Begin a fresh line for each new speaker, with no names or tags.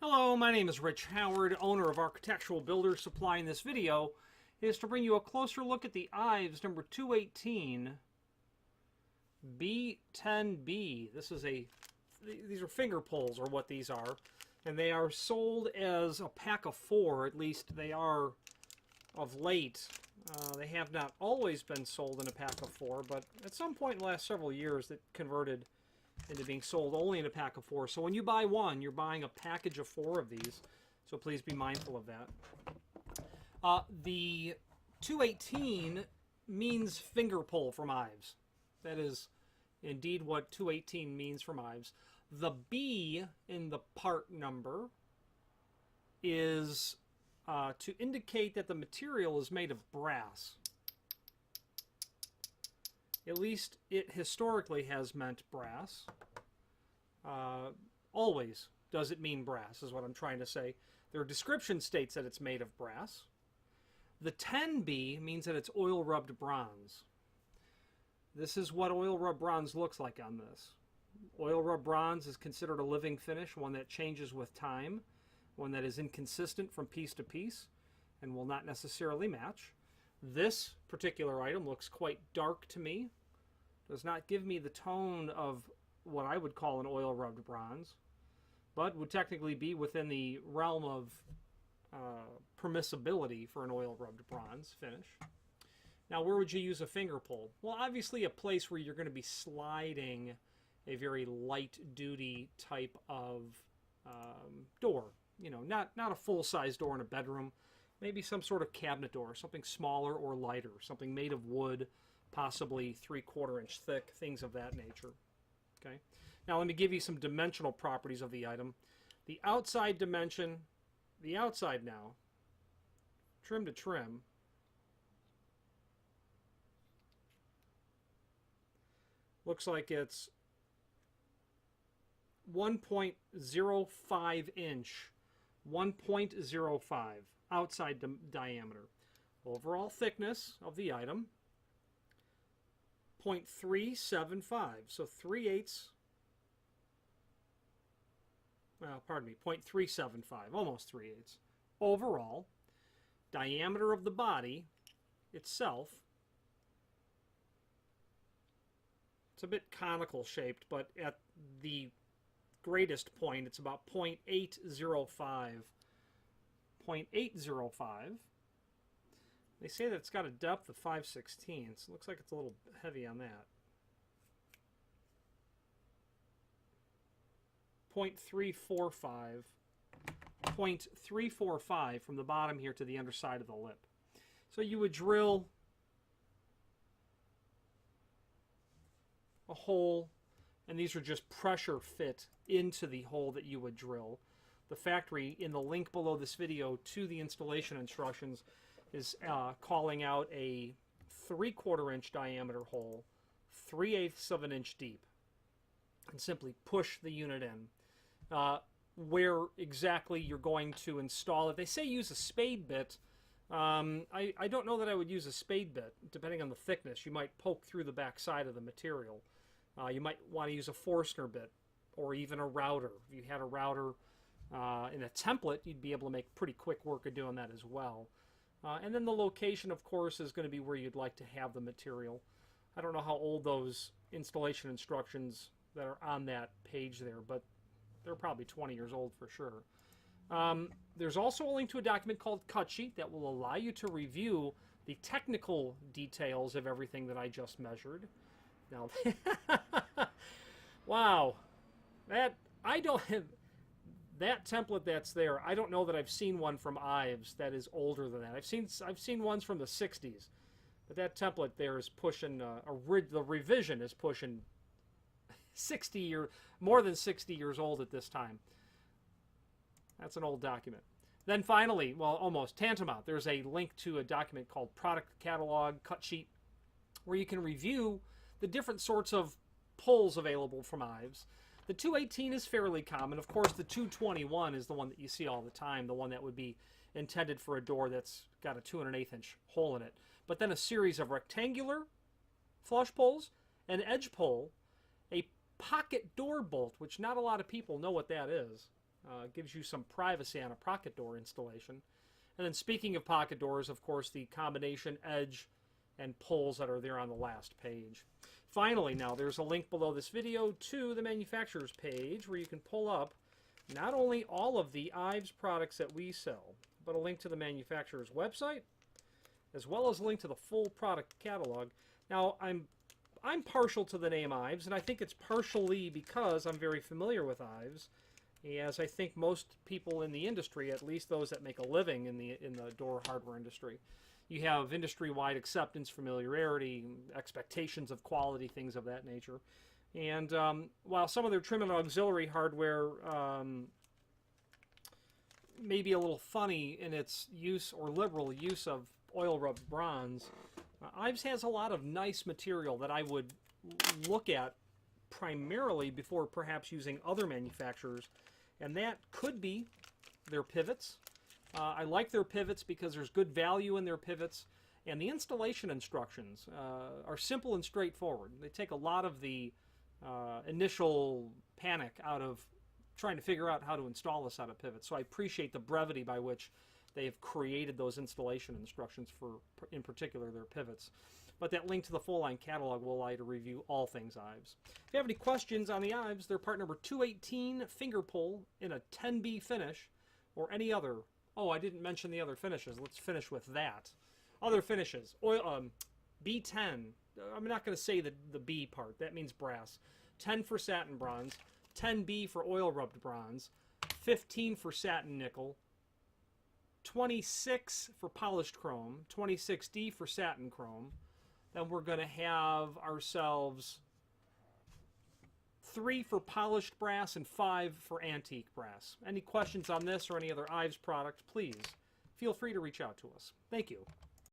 Hello, my name is Rich Howard, owner of Architectural Builders Supply. In this video is to bring you a closer look at the Ives number 218 B10B. These are finger pulls, or what these are, and they are sold as a pack of 4. At least they are of late. They have not always been sold in a pack of 4, but at some point in the last several years it converted into being sold only in a pack of 4. So when you buy one, you're buying a package of 4 of these. So please be mindful of that. The 218 means finger pull from Ives. That is indeed what 218 means from Ives. The B in the part number is to indicate that the material is made of brass. At least it historically has meant brass. Always does it mean brass, is what I'm trying to say. Their description states that it's made of brass. The 10B means that it's oil-rubbed bronze. This is what oil-rubbed bronze looks like on this. Oil-rubbed bronze is considered a living finish, one that changes with time, one that is inconsistent from piece to piece, and will not necessarily match. This particular item looks quite dark to me. Does not give me the tone of what I would call an oil-rubbed bronze, but would technically be within the realm of permissibility for an oil-rubbed bronze finish. Now, where would you use a finger pull? Well, obviously a place where you're going to be sliding a very light-duty type of door. You know, not a full-size door in a bedroom. Maybe some sort of cabinet door, something smaller or lighter, something made of wood, possibly 3/4 inch thick, things of that nature. Okay. Now let me give you some dimensional properties of the item. The outside dimension, the outside now, trim to trim, looks like it's 1.05 inch, 1.05 outside diameter. Overall thickness of the item, 0.375, so 3/8, well, pardon me, 0.375, almost 3/8. Overall, diameter of the body itself, it's a bit conical shaped, but at the greatest point, it's about 0.805. 0.805. They say that it's got a depth of 5/16, so it looks like it's a little heavy on that. 0.345. 0.345 from the bottom here to the underside of the lip. So you would drill a hole, and these are just pressure fit into the hole that you would drill. The factory, in the link below this video to the installation instructions, is calling out a 3/4 inch diameter hole, 3/8 of an inch deep, and simply push the unit in. Where exactly you're going to install it, they say use a spade bit. I don't know that I would use a spade bit, depending on the thickness. You might poke through the back side of the material. You might want to use a Forstner bit, or even a router. If you had a router in a template, you'd be able to make pretty quick work of doing that as well. And then the location, of course, is going to be where you'd like to have the material. I don't know how old those installation instructions that are on that page there, but they're probably 20 years old for sure. There's also a link to a document called Cut Sheet that will allow you to review the technical details of everything that I just measured. Now, wow, that template that's there, I don't know that I've seen one from Ives that is older than that. I've seen ones from the 60s, but that template there is pushing the revision is pushing more than 60 years old at this time. That's an old document. Then finally, well, almost tantamount, there's a link to a document called Product Catalog Cut Sheet, where you can review the different sorts of pulls available from Ives. The 218 is fairly common. Of course, the 221 is the one that you see all the time, the one that would be intended for a door that's got a 2 1/8 inch hole in it. But then a series of rectangular flush pulls, an edge pull, a pocket door bolt, which not a lot of people know what that is. Gives you some privacy on a pocket door installation. And then speaking of pocket doors, of course, the combination edge and pulls that are there on the last page. Finally, now there's a link below this video to the manufacturer's page where you can pull up not only all of the Ives products that we sell, but a link to the manufacturer's website, as well as a link to the full product catalog. Now, I'm partial to the name Ives, and I think it's partially because I'm very familiar with Ives, as I think most people in the industry, at least those that make a living in the door hardware industry, you have industry-wide acceptance, familiarity, expectations of quality, things of that nature. And while some of their trim and auxiliary hardware may be a little funny in its use or liberal use of oil-rubbed bronze, Ives has a lot of nice material that I would look at primarily before perhaps using other manufacturers, and that could be their pivots. I like their pivots because there's good value in their pivots, and the installation instructions are simple and straightforward. They take a lot of the initial panic out of trying to figure out how to install this out of pivots. So I appreciate the brevity by which they have created those installation instructions for, in particular, their pivots. But that link to the full line catalog will allow you to review all things Ives. If you have any questions on the Ives, they're part number 218 finger pull in a 10B finish, or any other. Oh, I didn't mention the other finishes. Let's finish with that. Other finishes. Oil, B10. I'm not going to say the B part. That means brass. 10 for satin bronze. 10B for oil rubbed bronze. 15 for satin nickel. 26 for polished chrome. 26D for satin chrome. Then we're going to have ourselves 3 for polished brass and 5 for antique brass. Any questions on this or any other Ives product, please feel free to reach out to us. Thank you.